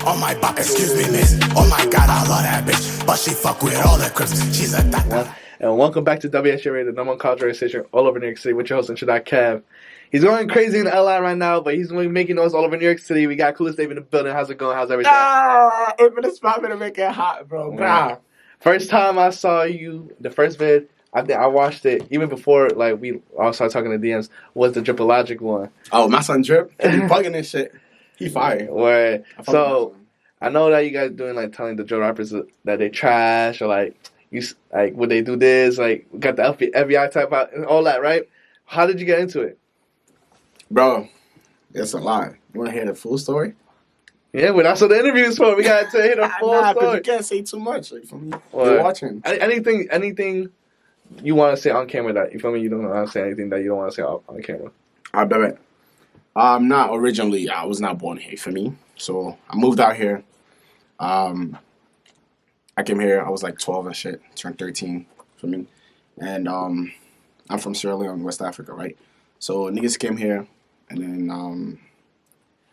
Oh my god, excuse me, miss. Oh my god, I love that bitch. But she fuck with all the crips. She's a tata. And welcome back to WHA Radio, the number one college radio station all over New York City with your host, Intro Kev. He's going crazy in LA right now, but he's making noise all over New York City. We got Coolestape in the building. How's it going? How's everything? If it's spot to make it hot, bro. Nah. First time I saw you, the first vid, I think I watched it even before like we all started talking to DMs, was the Dripologic one. Oh, my son Drip, he bugging this shit. He fire. Where so I know that you guys doing like telling the drill rappers that they trash or like you like would they do this like got the FBI type out and all that, right? How did you get into it? Bro, it's a lot. You want to hear the full story? Yeah, well, that's what the interview is for. We got to hear the full story. You can't say too much. Like, for me, you're watching. Anything you want to say on camera that you feel me? You don't want to say anything that you don't want to say on camera. I bet it. Not originally. I was not born here. For me, so I moved out here. I came here. I was like 12 and shit. Turned 13 for me, and I'm from Sierra Leone, West Africa, right? So niggas came here, and then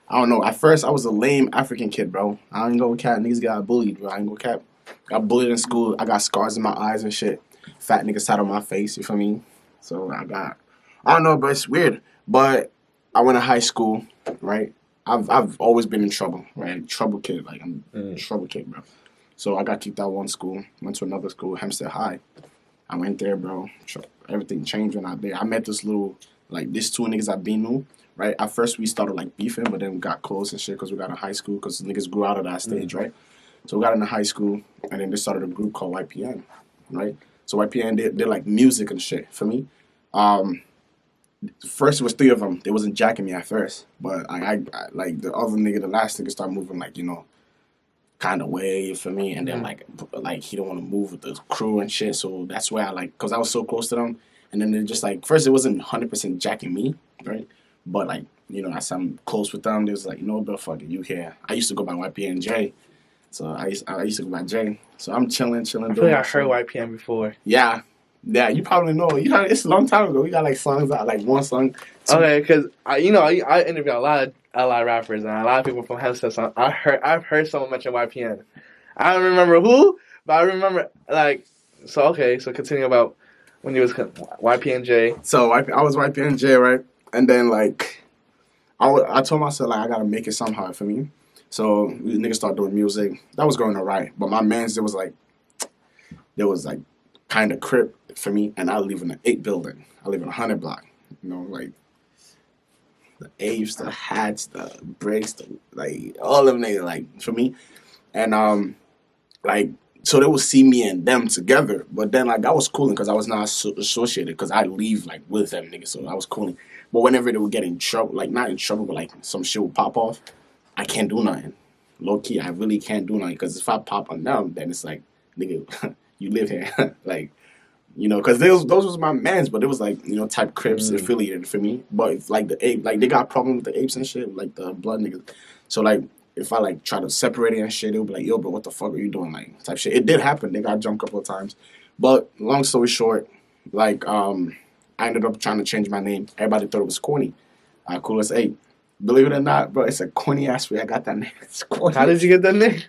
I don't know. At first, I was a lame African kid, bro. I ain't go cap. Niggas got bullied, bro. I ain't go cap. Got bullied in school. I got scars in my eyes and shit. Fat niggas sat on my face, you feel me? So I don't know, but it's weird. But I went to high school, right? I've always been in trouble, right? Trouble kid. Like, I'm a trouble kid, bro. So I got kicked out of one school. Went to another school, Hempstead High. I went there, bro. Everything changed when I there. I met this little, like, these two niggas I been knew. Right? At first, we started, like, beefing, but then we got close and shit because we got in high school because niggas grew out of that stage, right? So we got into high school, and then they started a group called YPN, right? So YPN, they're like, music and shit for me. First, it was 3 of them. They wasn't jacking me at first, but I like, the other nigga, the last nigga started moving, like, you know, kind of way for me, and then, like he don't want to move with the crew and shit, so that's where I, like, because I was so close to them, and then they're just, like, first, it wasn't 100% jacking me, right? But, like, you know, as I'm close with them, they was like, you know, bro, fuck it, you here. I used to go by YPN J. So I used to go by J. So I'm chilling. I feel like I heard YPN before. Yeah, you probably know. You know, it's a long time ago. We got, like, songs out, like, one song. Okay, because, I interview a lot of LA rappers and a lot of people from Hempstead. So I've heard someone mention YPN. I don't remember who, but I remember, like, so continue about when you was YPN J. So I was YPN J, right? And then, like, I told myself, like, I got to make it somehow for me. So niggas started doing music. That was going all right. But my mans, there was, like, kind of crip for me. And I live in an 8 building. I live in a 100 block. You know, like, the apes, the hats, the bricks, like, all of them niggas, like, for me. And, like, so they would see me and them together. But then, like, that was cooling because I was not associated because I leave, like, with them niggas. So I was cooling. But whenever they would get in trouble, like, not in trouble, but, like, some shit would pop off, I can't do nothing. Low-key, I really can't do nothing. Because if I pop on them, then it's like, nigga, you live here. Like, you know, because those was my mans, but it was, like, you know, type Crips affiliated for me. But, if, like, the ape, like, they got problems with the apes and shit, like, the blood niggas. So, like, if I, like, try to separate it and shit, they would be like, yo, bro, what the fuck are you doing? Like, type shit. It did happen. They got jumped a couple of times. But, long story short, like, I ended up trying to change my name. Everybody thought it was corny. Coolestape. Believe it or not, bro, it's a corny ass way I got that name. It's corny. How did you get that name?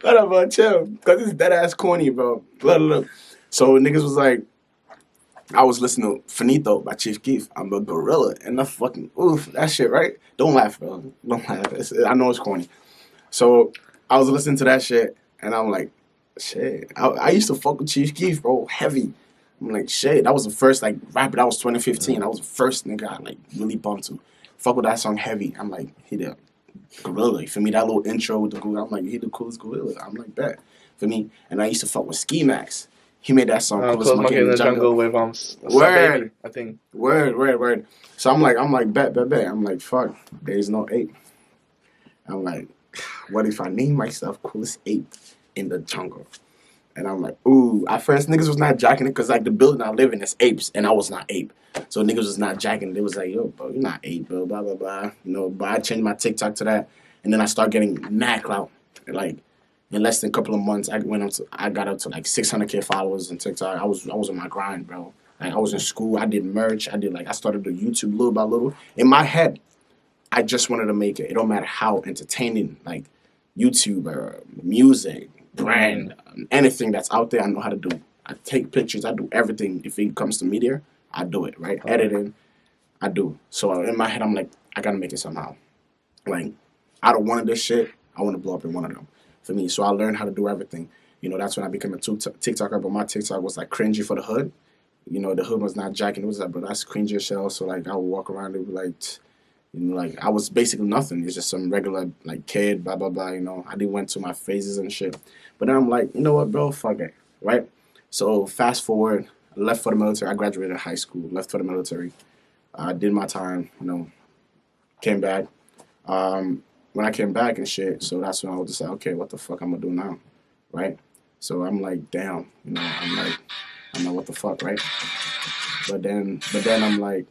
Hold up, bro, chill. Because it's dead ass corny, bro. Look. So niggas was like, I was listening to Finito by Chief Keef. I'm a gorilla. And I fucking, oof, that shit, right? Don't laugh, bro. Don't laugh. I know it's corny. So I was listening to that shit. And I'm like, shit. I used to fuck with Chief Keef, bro, heavy. I'm like, shit. That was the first, like, rapper. That was 2015. That was the first nigga I, like, really bumped to. Fuck with that song heavy. I'm like, he the gorilla. For me, that little intro with the gorilla, I'm like, he the coolest gorilla. I'm like, that. For me. And I used to fuck with Ski Max. He made that song, Coolest Monkey in the Jungle with, Word. Baby, I think. Word. So I'm like, bet. I'm like, fuck. There's no ape. I'm like, what if I name myself Coolestape in the Jungle? And I'm like, ooh. At first, niggas was not jacking it because, like, the building I live in is apes, and I was not ape. So niggas was not jacking it. They was like, yo, bro, you're not ape, bro, blah, blah, blah. You know, but I changed my TikTok to that, and then I started getting mad clout. Like, in less than a couple of months, I got up to, like, 600K followers on TikTok. I was on my grind, bro. Like I was in school, I did merch, I started the YouTube little by little. In my head, I just wanted to make it. It don't matter how entertaining, like YouTube or music, brand, anything that's out there, I know how to do. I take pictures, I do everything. If it comes to media, I do it, right? Editing, I do. So in my head, I'm like, I gotta make it somehow. Like, out of one of this shit, I want to blow up in one of them for me. So I learned how to do everything. You know, that's when I became a TikToker, but my TikTok was like cringy for the hood. You know, the hood was not jacking. It was like, but that's cringy as hell. So like, I would walk around and be like, you know, like I was basically nothing. It's just some regular like kid, blah blah blah. You know, I didn't went to my phases and shit. But then I'm like, you know what, bro, fuck it, right? So fast forward, I left for the military. I graduated high school, left for the military. I did my time, you know, came back. When I came back and shit, so that's when I was just like, okay, what the fuck I'm gonna do now, right? So I'm like, damn, you know, I'm like, what the fuck, right? But then I'm like,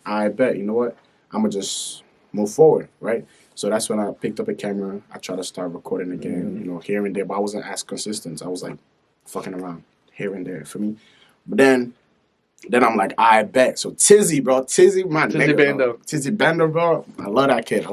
I bet, you know what? I'm gonna just move forward, right? So that's when I picked up a camera. I tried to start recording again, you know, here and there, but I wasn't as consistent. I was like fucking around here and there for me. But then I'm like, I bet. So Tizzy, bro. Tizzy, my Tizzy nigga. Bando. Bro. Tizzy Bando, bro. I love that kid.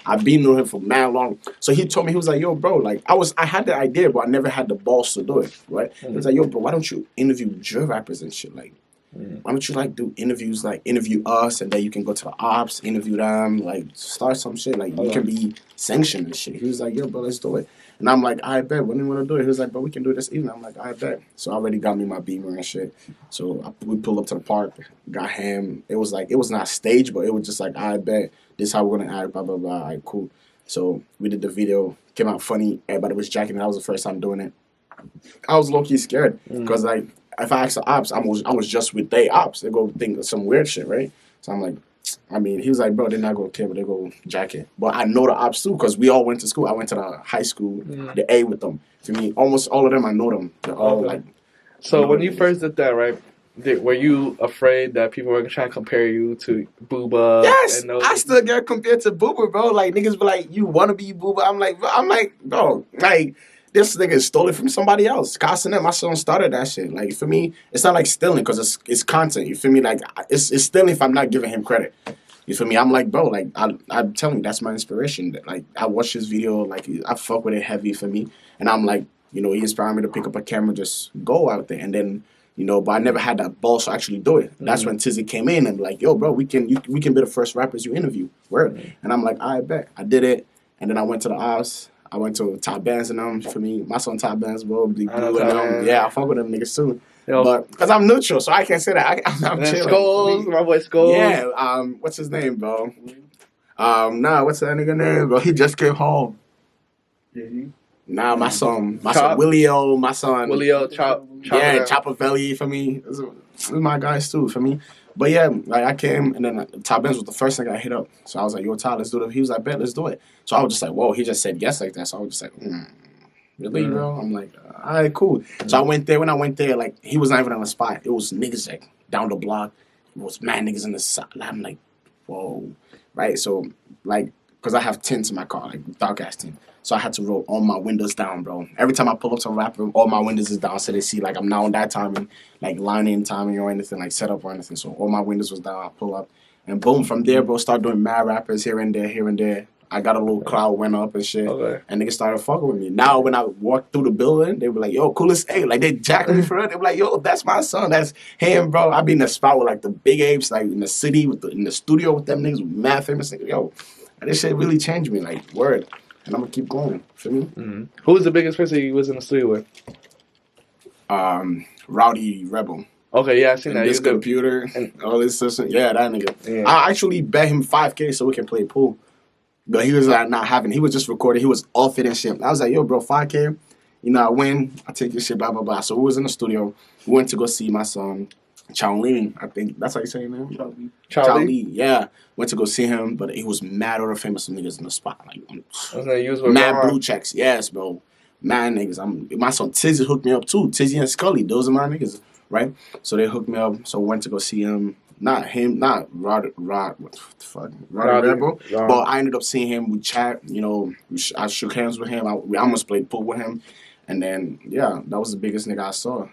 I've been knowing him for mad long. So he told me, he was like, yo, bro, like, I had the idea, but I never had the balls to do it, right? He was like, yo, bro, why don't you interview drill rappers and shit? Like, why don't you, like, do interviews, like, interview us, and then you can go to the ops, interview them, like, start some shit. Like, you can be sanctioned and shit. He was like, yo, bro, let's do it. And I'm like, I bet. When do you want to do it? He was like, bro, we can do it this evening. I'm like, I bet. So I already got me my Beamer and shit. So we pulled up to the park, got him. It was like, it was not staged, but it was just like, I bet. This is how we're going to act, blah, blah, blah. All right, cool. So we did the video. Came out funny. Everybody was jacking it. That was the first time doing it. I was low-key scared. Because, like, if I asked the ops, I was just with they ops. They go think of some weird shit, right? So I'm like, I mean, he was like, bro, they're not going to care, but they go jack it. But I know the ops too, because we all went to school. I went to the high school, the A with them. For me, almost all of them, I know them. They're all like. So when you first did that, right? Were you afraid that people were trying to compare you to Booba? Yes, and those? I still get compared to Booba, bro. Like niggas be like, you want to be Booba? I'm like, bro, like. This nigga stole it from somebody else. Castanet, my son started that shit. Like, for me, it's not like stealing because it's content. You feel me? Like, it's stealing if I'm not giving him credit. You feel me? I'm like, bro, like, I'm telling you, that's my inspiration. Like, I watched his video, like, I fuck with it heavy for me. And I'm like, you know, he inspired me to pick up a camera, just go out there. And then, you know, but I never had that balls to actually do it. That's when Tizzy came in and like, yo, bro, we can be the first rappers you interview. Word. And I'm like, I bet. I did it. And then I went to the house. I went to Top Bands and them. For me, my son Top Bands, bro, Big Blue and them. Yeah, I fuck with them niggas too. Yo. But because I'm neutral, so I can't say that. I'm chilling. Skulls, my boy Skulls. Yeah. What's his name, bro? What's that nigga name, bro? He just came home. Nah, my son Willio, Chop. Yeah, Chopavelli for me. This is my guys too for me. But yeah, like I came and then Top Benz was the first thing I hit up. So I was like, yo, Todd, let's do it. He was like, bet, let's do it. So I was just like, whoa, he just said yes like that. So I was just like, really, bro? I'm like, all right, cool. So I went there. When I went there, like, he was not even on the spot. It was niggas like down the block. It was mad niggas in the side. I'm like, whoa. Right? So, like, because I have tints in my car, like dark ass tint. So I had to roll all my windows down, bro. Every time I pull up to a rapper, all my windows is down so they see like I'm not on that timing, like line-in timing or anything, like setup or anything. So all my windows was down. I pull up. And boom, from there, bro, start doing mad rappers here and there. I got a little cloud went up and shit. Okay. And niggas started fucking with me. Now when I walk through the building, they were like, yo, Coolestape. Like they jacking me for it. They were like, yo, that's my son. That's him, bro. I be in the spot with like the big apes, like in the city, in the studio with them niggas, with mad famous niggas. Yo, this shit really changed me, like, word. And I'm gonna keep going. Feel me? Mm-hmm. Who was the biggest person you was in the studio with? Rowdy Rebel. Okay, yeah, I seen that. This computer and all this system. Yeah, that nigga. Yeah. I actually bet him $5K so we can play pool. But he was like not having. He was just recording. He was off it and shit. I was like, yo, bro, $5K. You know, I win. I take your shit. Blah blah blah. So we was in the studio. We went to go see my son. Chowlin, I think that's how you say his name. Charlie. Yeah. Went to go see him, but he was mad or famous niggas in the spot. Like mad blue checks. Yes, bro. Mad niggas. My son Tizzy hooked me up too. Tizzy and Scully, those are my niggas, right? So they hooked me up. So went to go see him. Not Rod, what the fuck? Rod Rebel. But I ended up seeing him. We chat, you know, I shook hands with him. We almost played pool with him. And then, yeah, that was the biggest nigga I saw.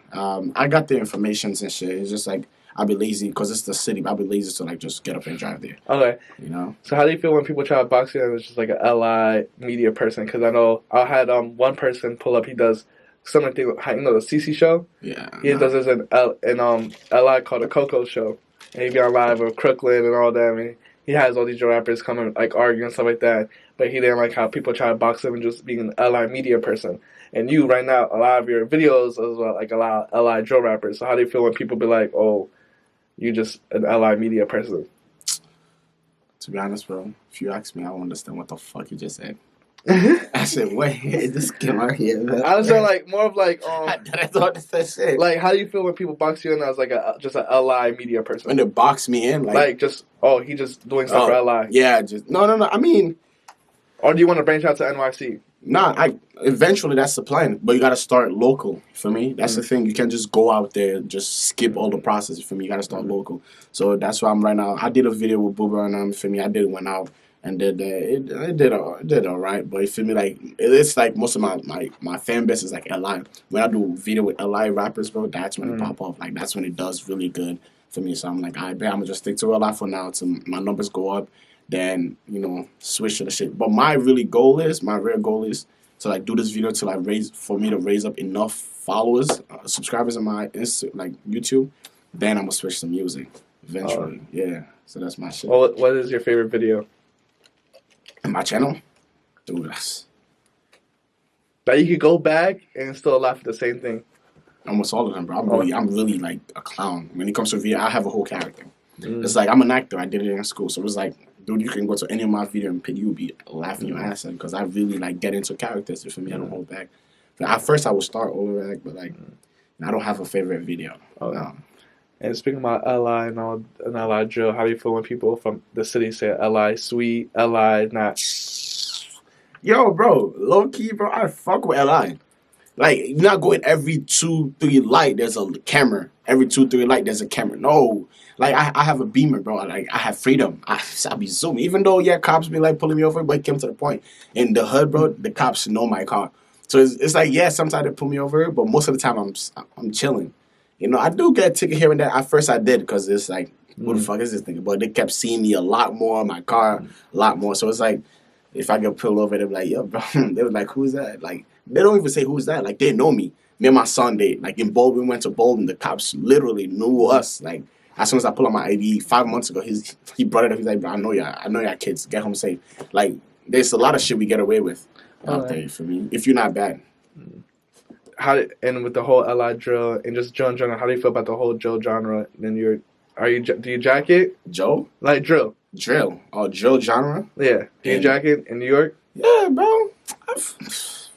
I got the informations and shit. It's just like, I'll be lazy because it's the city. But I'll be lazy to like just get up and drive there. Okay. You know? So how do you feel when people try to box you and it's just like an LI media person? Because I know I had one person pull up. He does something, the CC show? Yeah. He does this in LI called the Coco Show. And he be on live with Crooklyn and all that. I mean, he has all these rappers coming, like, arguing and stuff like that. But he didn't like how people try to box him and just being an LI media person. And you, right now, a lot of your videos as well, like a lot of LI drill rappers. So how do you feel when people be like, oh, you just an LI media person? To be honest, bro, if you ask me, I don't understand what the fuck you just said. I said, wait, this came out here, man. I was saying, like, more of like, I don't understand shit. like, how do you feel when people box you in as like just a LI media person? When they box me in, like just, oh, he just doing stuff for LI. Yeah, just no. I mean, or do you want to branch out to NYC? Nah, eventually that's the plan, but you gotta start local. For me, that's the thing. You can't just go out there just skip all the process. For me, you gotta start local. So that's why I'm right now. I did a video with Booba and for me, I did went out and did it did all right. But for me, like it's like most of my fan base is like LI. When I do video with LI rappers, bro, that's when it pop off. Like that's when it does really good for me. So I'm like, I bet I'm gonna just stick to LI for now till my numbers go up. Then, switch to the shit. But my real goal is to like do this video till I raise up enough followers, subscribers on my YouTube. Then I'm gonna switch to music eventually. Yeah. So that's my shit. Well, what is your favorite video? And my channel? Dude, that's that you could go back and still laugh at the same thing. Almost all of them, bro. I'm really like a clown. When it comes to video, I have a whole character. It's like I'm an actor. I did it in school. So it was like, dude, you can go to any of my videos and you'll be laughing your ass off because I really like get into characters. For me, I don't hold back. But at first, I would start over, but like, I don't have a favorite video. Oh, no. And speaking about LI and LI drill, how do you feel when people from the city say LI sweet, LI not? Yo, bro, low key, bro, I fuck with LI. Like, you're not going every 2-3 light, there's a camera. Every 2-3 light, there's a camera. No. Like, I have a Beamer, bro. Like, I have freedom. I be zooming. Even though, cops be, like, pulling me over, but it came to the point. In the hood, bro, the cops know my car. So it's like, sometimes they pull me over, but most of the time I'm chilling. I do get a ticket here and there. At first, I did, because it's like, who the fuck is this thing? But they kept seeing me a lot more, my car, a lot more. So it's like, if I get pulled over, they're like, yo, bro. They were like, who's that? Like, they don't even say who's that. Like, they know me. Me and my son, like, in Bolton, we went to Bolton. The cops literally knew us. Like, as soon as I pull out my ID 5 months ago, he brought it up. He's like, bro, I know y'all kids. Get home safe. Like, there's a lot of shit we get away with out there, for me. If you're not bad. And with the whole LI drill and just drill in general, how do you feel about the whole drill genre? Then do you jack it? Joe? Like drill. Drill. Oh, drill genre? Yeah. Do you jack it in New York? Yeah, bro.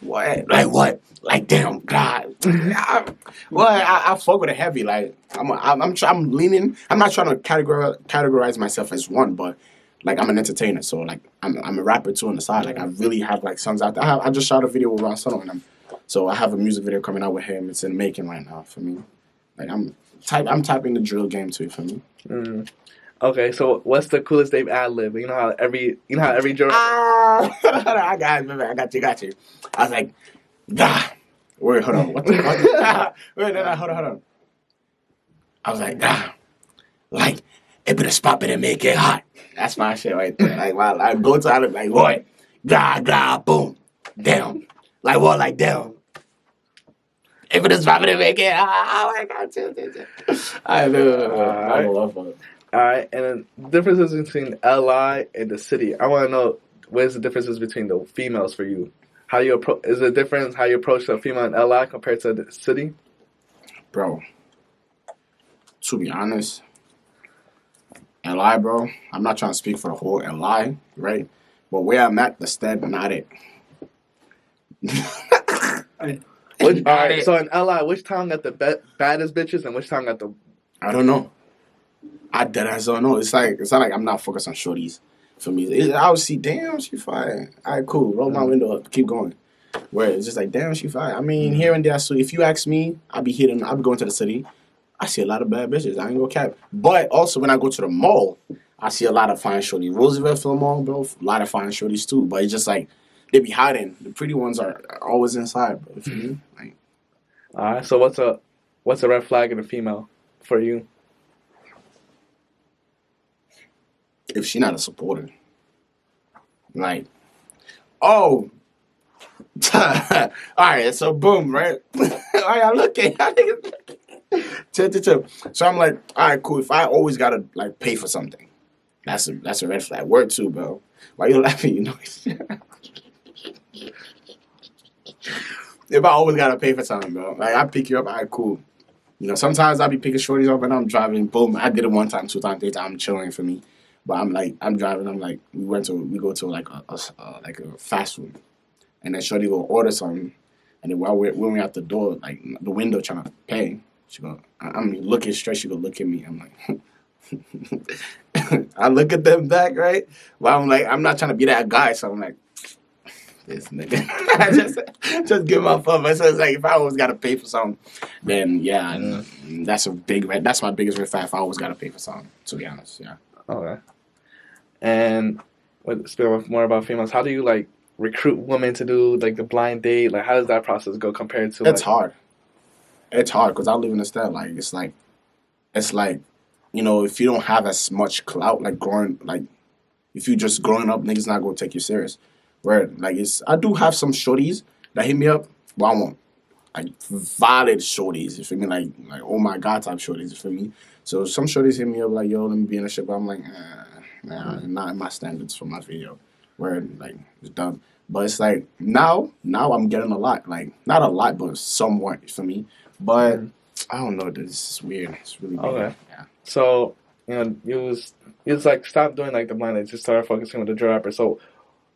What? Like what? Like damn God. I fuck with it heavy. Like I'm leaning. I'm not trying to categorize myself as one, but like I'm an entertainer. So like I'm a rapper too on the side. Like I really have like songs out there. I just shot a video with Ron Sono and so I have a music video coming out with him. It's in the making right now for me. Like I'm typing the drill game too for me. Okay, so what's the Coolestape ad lib? You know how every drill. I got you. I was like, wait, hold on. What the fuck? Wait, no, hold on. I was like, it better spot better make it hot. That's my shit right there. Like, while I go to it, like, what? Boom, down. Like, what? Like, down. If it is spot better make it hot. Oh my God, I love it. All right, and then differences between LI and the city. I want to know where's the differences between the females for you. How you approach? Is it different how you approach a female in LI compared to the city? Bro, to be honest, LI, bro. I'm not trying to speak for the whole LI, right? But where I'm at, the stead, not it. All right, so in LI, which town got the baddest bitches and which town got the? I don't know. I deadass don't know. It's not like I'm not focused on shorties. For me, I would see, damn, she fine. All right, cool. Roll my window up, keep going. Where it's just like, damn, she fine. I mean, here and there. So if you ask me, I'll be going to the city. I see a lot of bad bitches. I ain't gonna cap. But also when I go to the mall, I see a lot of fine shorties. Roosevelt Film Mall, bro, a lot of fine shorties too. But it's just like they be hiding. The pretty ones are always inside, bro. For me, like, All right. So what's a red flag in a female for you? if she not a supporter, like, oh, all right. So boom, right? All right, I'm looking. Tip. So I'm like, all right, cool. If I always gotta like pay for something, that's a red flag. Word too, bro. Why you laughing? You know. If I always gotta pay for something, bro, like I pick you up, all right, cool. You know, sometimes I be picking shorties up and I'm driving. Boom, I did it one time, 2 times, 3 times. I'm chilling for me, but I'm driving. I'm like, we go to like like a fast food, and then shorty go order something, and then while when we at the door, like the window trying to pay, she go, I'm looking straight. She go look at me. I'm like, I look at them back, right? But I'm like, I'm not trying to be that guy, so I'm like, this nigga. I just give my fuck. So it's like if I always gotta pay for something, then yeah, that's a big red. That's my biggest red flag. If I always gotta pay for something, to be honest, yeah. Okay. And speaking more about females, how do you like recruit women to do like the blind date? Like, how does that process go compared to? It's hard. It's hard because I live in a state like it's like, you know, if you don't have as much clout, like growing, like if you just growing up, niggas not gonna take you serious. Where like I do have some shorties that hit me up, but I want like valid shorties. You feel me? Like oh my god type shorties. You feel me? So some shorties hit me up like, yo, let me be in a shit. But I'm like, nah, not in my standards for my video. Where like it's dumb. But it's like now I'm getting a lot. Like not a lot, but somewhat for me. But I don't know. This is weird. It's really weird. Okay. Yeah. So you was like stop doing like the blind date, just start focusing with the drill rapper. So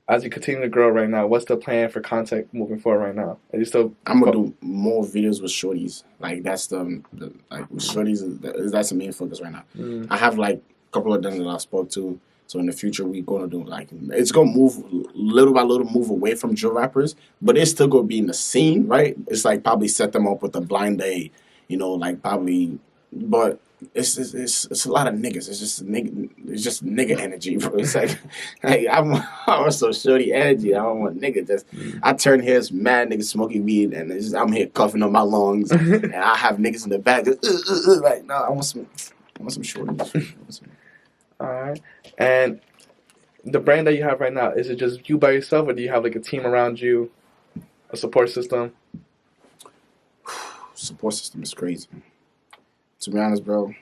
as you continue to grow right now, what's the plan for content moving forward right now? Are you still? I'm gonna do more videos with shorties. Like that's the like with shorties. That's the main focus right now. I have like a couple of them that I spoke to. So in the future, we're gonna do like it's gonna move little by little, move away from drill rappers, but it's still gonna be in the scene, right? It's like probably set them up with a blind date, you know, like probably, but it's a lot of niggas. It's just nigga energy, bro. It's like I'm so shorty energy. I don't want nigga. Just I turn here, it's mad niggas smoking weed, and I'm here coughing on my lungs, and I have niggas in the back, just, like no, I want some shorties. All right. And the brand that you have right now, is it just you by yourself, or do you have like a team around you, a support system? Support system is crazy. To be honest, bro,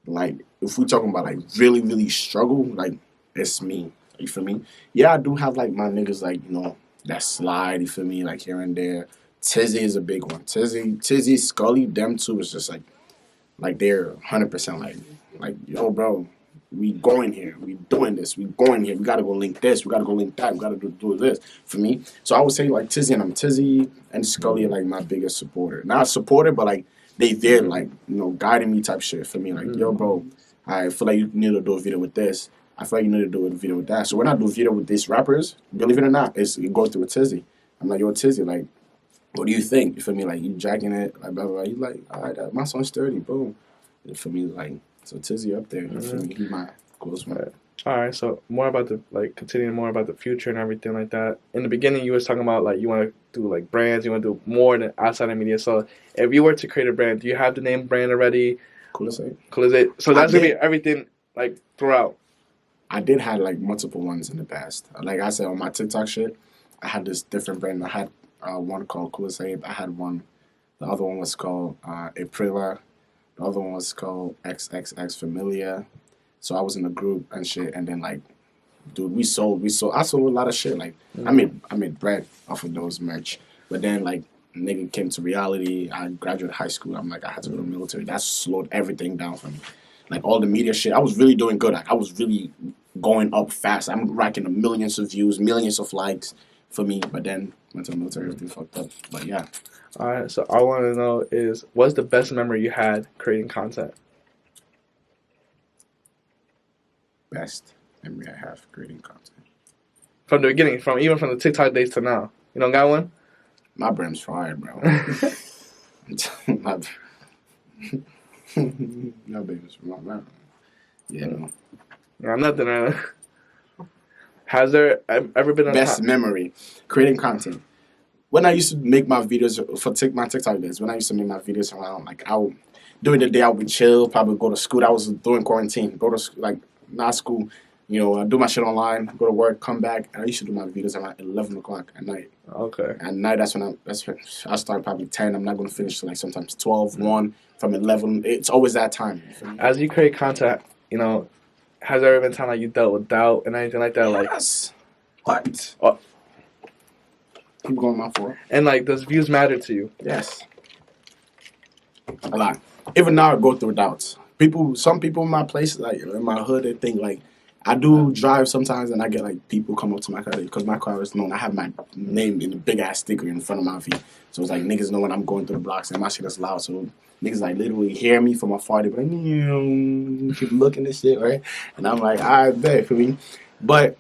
like if we're talking about like really, really struggle, like it's me. You feel me? Yeah, I do have like my niggas like, you know, that slide, you feel me, like here and there. Tizzy is a big one. Tizzy, Scully, them two is just like they're 100% like yo, bro, we going here, we doing this, we going here, we gotta go link this, we gotta go link that, we gotta do this for me. So I would say like Tizzy and Scully are like my biggest supporter. Not supporter, but like they there like, you know, guiding me type shit for me. Like, yo, bro, I feel like you need to do a video with this. I feel like you need to do a video with that. So when I do a video with these rappers, believe it or not, it goes through with Tizzy. I'm like, yo, Tizzy, like, what do you think? You feel me? Like, you jacking it, like, blah, blah, blah. He's like, all right, my song's 30, boom. And for me, like, so Tizzy up there. You feel me? He's my close friend. All right, so more about continuing more about the future and everything like that. In the beginning, you was talking about like you want to do like brands, you want to do more than outside of media. So if you were to create a brand, do you have the name brand already? Coolestape. So that's gonna be everything like throughout. I did have like multiple ones in the past. Like I said on my TikTok shit, I had this different brand. I had one called Coolestape. I had one. The other one was called Aprila. The other one was called XXX Familia. So I was in a group and shit, and then like, dude, I sold a lot of shit. Like I made bread off of those merch. But then like nigga came to reality. I graduated high school. I'm like, I had to go to the military. That slowed everything down for me. Like all the media shit, I was really doing good. Like I was really going up fast. I'm racking millions of views, millions of likes for me. But then went to the military, everything fucked up. But yeah. All right. So I want to know is what's the best memory you had creating content? Best memory I have creating content. From the beginning, even from the TikTok days to now. You don't got one? My brim's fire, bro. my baby's from my brim. Yeah, no. Yeah, nothing right now. Has there ever been a Best time? memory, creating content. When I used to make my videos for my TikTok days, when I used to make my videos around, like during the day I would chill, probably go to school. That was during quarantine. Go to like not school, do my shit online, go to work, come back. And I used to do my videos around 11 o'clock at night. Okay. At night, that's when I start probably 10. I'm not gonna finish till like sometimes 12, 1, from 11. It's always that time. As you create content, has there ever been time like you dealt with doubt and anything like that? Like, Yes. What? oh, Keep going, my fault. and like, does views matter to you? Yes. A lot. Even now, I go through doubts. Some people in my place, like in my hood, they think like I do drive sometimes, and I get like people come up to my car because my car is known. I have my name in a big ass sticker in front of my feet, so it's like niggas know when I'm going through the blocks, and my shit is loud, so niggas like literally hear me from afar. They be like, keep looking at shit, right? And I'm like, I bet for me, but.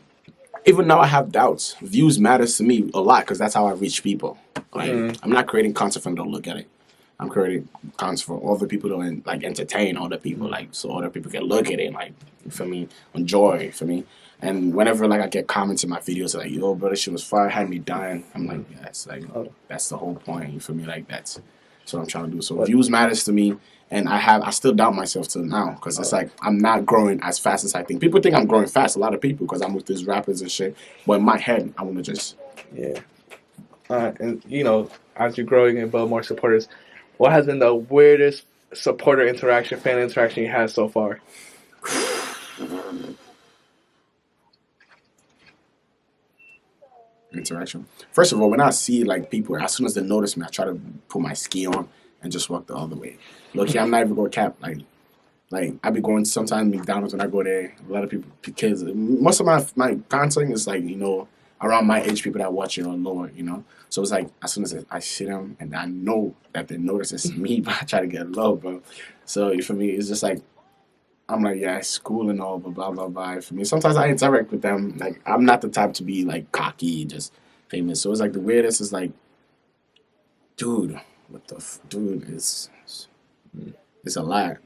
Even now, I have doubts. Views matters to me a lot because that's how I reach people. Like, I'm not creating content for them to look at it. I'm creating content for other people to like entertain other people, like so other people can look at it, like for me, enjoy for me. And whenever like I get comments in my videos like, "Yo, bro, this shit was fire," had me dying. I'm like, yeah, it's like that's the whole point for me. Like that's what I'm trying to do. So views matters to me. And I still doubt myself till now because it's like I'm not growing as fast as I think. People think I'm growing fast, a lot of people, because I'm with these rappers and shit. But in my head, I want to just... Yeah. And, as you're growing and build more supporters, what has been the weirdest supporter interaction, fan interaction you had so far? Interaction. First of all, when I see like people, as soon as they notice me, I try to put my ski on and just walk the other way. Look, I'm not even going to cap. Like I be going sometimes McDonald's when I go there. A lot of people, kids. Most of my content is like around my age, people that watch it or lower. So it's like as soon as I see them and I know that they notice it's me, but I try to get low, bro. So for me, it's just like I'm like, yeah, it's cool and all, but blah blah blah. For me, sometimes I interact with them. Like I'm not the type to be like cocky, just famous. So it's like the weirdest is like, dude. What the dude is it's a lie.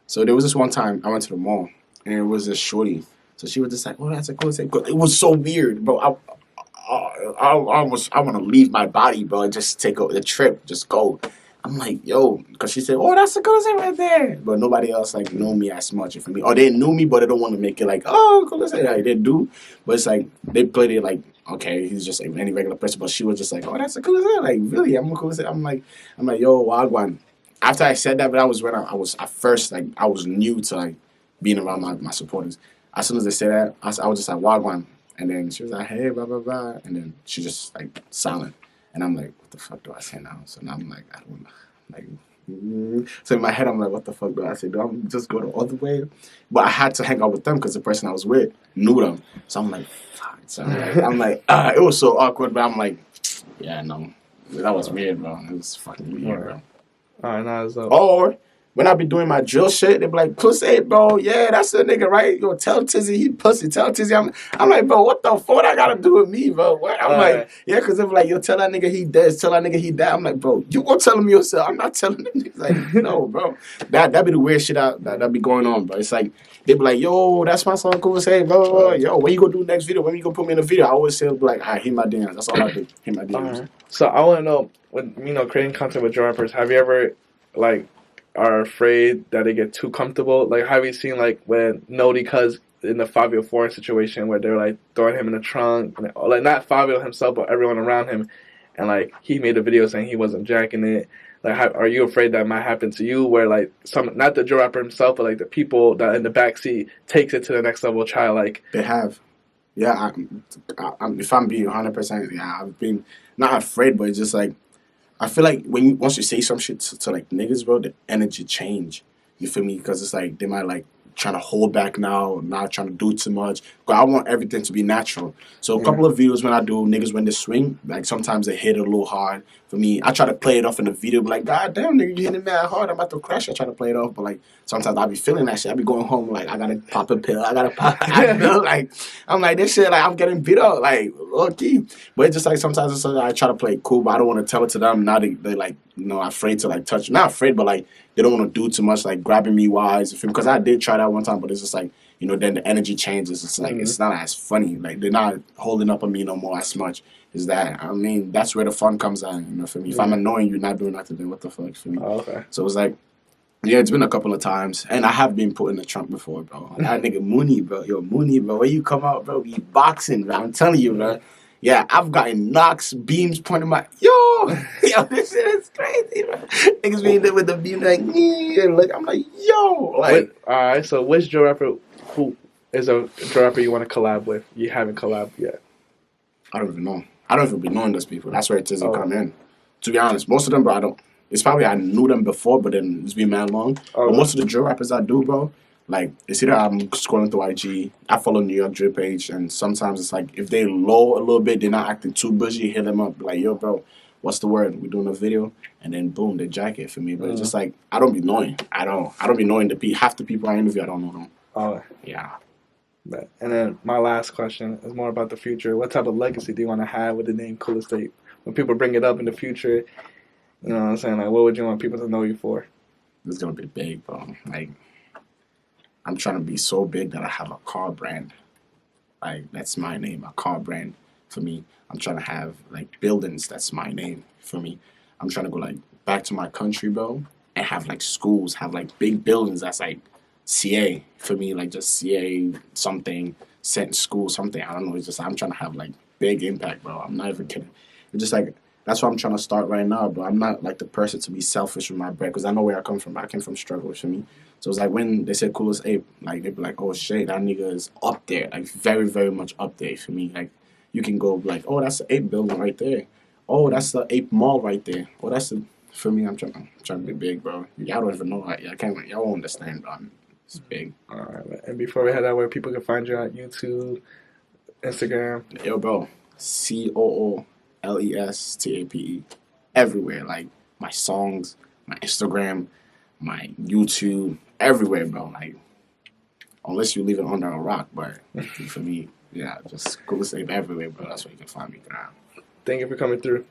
So there was this one time I went to the mall and it was this shorty. So she was just like, "Oh, that's a Coolestape." It was so weird, bro. I want to leave my body, bro, and just take the trip, just go. I'm like, yo, because she said, "Oh, that's a Coolestape right there," but nobody else like know me as much for me, or they knew me, but they don't want to make it like, "Oh, Coolestape." Like they do, but it's like they played it like. Okay, he's just like any regular person, but she was just like, "Oh, that's a Coolestape." Like, really? I'm a Coolestape. I'm like, yo, Wagwan. After I said that, but that was when I was at first like I was new to like being around my supporters. As soon as they said that, I was just like Wagwan, and then she was like, "Hey, blah blah blah," and then she just like silent, and I'm like, "What the fuck do I say now?" So now I'm like, I don't know, like. So in my head, I'm like, what the fuck do I say? Do I just go the other way? But I had to hang out with them because the person I was with knew them. So I'm like, fuck. So I'm like, it was so awkward, but I'm like, yeah, no. That was weird, bro. It was fucking weird, bro. All right, now it's up. Or when I be doing my drill shit, they be like, "Pussy, bro, yeah, that's the nigga, right? Yo, tell Tizzy he pussy, tell Tizzy." I'm like, bro, what the fuck? What I gotta do with me, bro? What? I'm like, yeah, because they're like, yo, tell that nigga he dead, tell that nigga he died. I'm like, bro, you gonna tell him yourself. I'm not telling them. He's like, no, bro. That be the weird shit that be going on, bro. It's like, they be like, yo, that's my song, Coolestape, blah, blah, blah. Yo, when you gonna do the next video? When you gonna put me in the video? I always say, like, all right, hit my DMs. That's all I do. Hit my DMs. So I want to know, when creating content with your rappers, have you ever, like, are afraid that they get too comfortable? Like, have you seen, like, when Nodi Cuz in the Fabio Foreign situation where they're, like, throwing him in the trunk, and, like, not Fabio himself, but everyone around him, and, like, he made a video saying he wasn't jacking it. Like, are you afraid that might happen to you where, like, not the drill rapper himself, but, like, the people that in the backseat takes it to the next level, try, like... They have. Yeah, if I'm being 100%, yeah, I've been not afraid, but it's just, like, I feel like once you say some shit to like niggas, bro, the energy change. You feel me? Because it's like they might like trying to hold back now, not trying to do too much. But I want everything to be natural. So a couple of videos when I do niggas when they swing, like sometimes they hit it a little hard. For me, I try to play it off in the video, be like, God damn, nigga, you hitting mad hard. I'm about to crash. I try to play it off, but like sometimes I be feeling that shit. I be going home like I gotta pop a pill. I gotta pop. Like I'm like this shit. Like I'm getting beat up. Like low key. But it's just like sometimes it's like, I try to play it cool, but I don't want to tell it to them. Now they like afraid to like touch. Not afraid, but like they don't want to do too much, like grabbing me wise. Because I did try that one time, but it's just like you know, then the energy changes. It's like it's not as funny. Like they're not holding up on me no more as much. Is that I mean that's where the fun comes in. You know, for me, if I'm annoying you, not doing nothing, then what the fuck for me? Oh, okay. So it's like. Yeah, it's been a couple of times, and I have been put in the trunk before, bro. That nigga Mooney, bro. Yo, Mooney, bro. Where you come out, bro? Be boxing, bro. I'm telling you, bro. Yeah, I've gotten knocks, beams pointing my yo, this shit is crazy, bro. Niggas being there with the beam like, yeah, like I'm like, yo, like. All right, so which drill rapper who is a drill rapper you want to collab with? You haven't collabed yet. I don't even know. I don't even be knowing those people. That's where it doesn't come in. To be honest, most of them, bro, I don't. It's probably I knew them before, but then it's been mad long. But most of the drill rappers I do, bro, like it's either I'm scrolling through IG, I follow New York drill page, and sometimes it's like if they low a little bit, they're not acting too busy, hit them up like, yo, bro, what's the word? We're doing a video, and then boom, they jack it for me. But it's just like I don't be knowing. I don't be knowing half the people I interview. I don't know them. Oh, yeah. And then my last question is more about the future. What type of legacy do you want to have with the name Coolestape? When people bring it up in the future. You know what I'm saying? Like, what would you want people to know you for? It's gonna be big, bro. Like, I'm trying to be so big that I have a car brand. Like, that's my name, a car brand for me. I'm trying to have, like, buildings that's my name for me. I'm trying to go, like, back to my country, bro, and have, like, schools, have, like, big buildings that's, like, CA for me, like, just CA something, sent school, something. I don't know. It's just, I'm trying to have, like, big impact, bro. I'm not even kidding. It's just, like, that's what I'm trying to start right now, but I'm not like the person to be selfish with my bread because I know where I come from. I came from struggle for me. So it's like when they said Coolestape, like they'd be like, oh shit, that nigga is up there, like very, very much up there for me. Like you can go like, oh, that's the Ape building right there. Oh, that's the Ape Mall right there. Oh, that's the for me. I'm trying to be big, bro. Y'all don't even know. I can't. Y'all won't understand, bro. It's big. All right, and before we head out, where people can find you on YouTube, Instagram. Yo, bro. COOLESTAPE everywhere, like my songs, my Instagram, my YouTube, everywhere, bro. Like, unless you leave it under a rock, but for me, yeah, just Coolestape everywhere, bro. That's where you can find me. Thank you for coming through.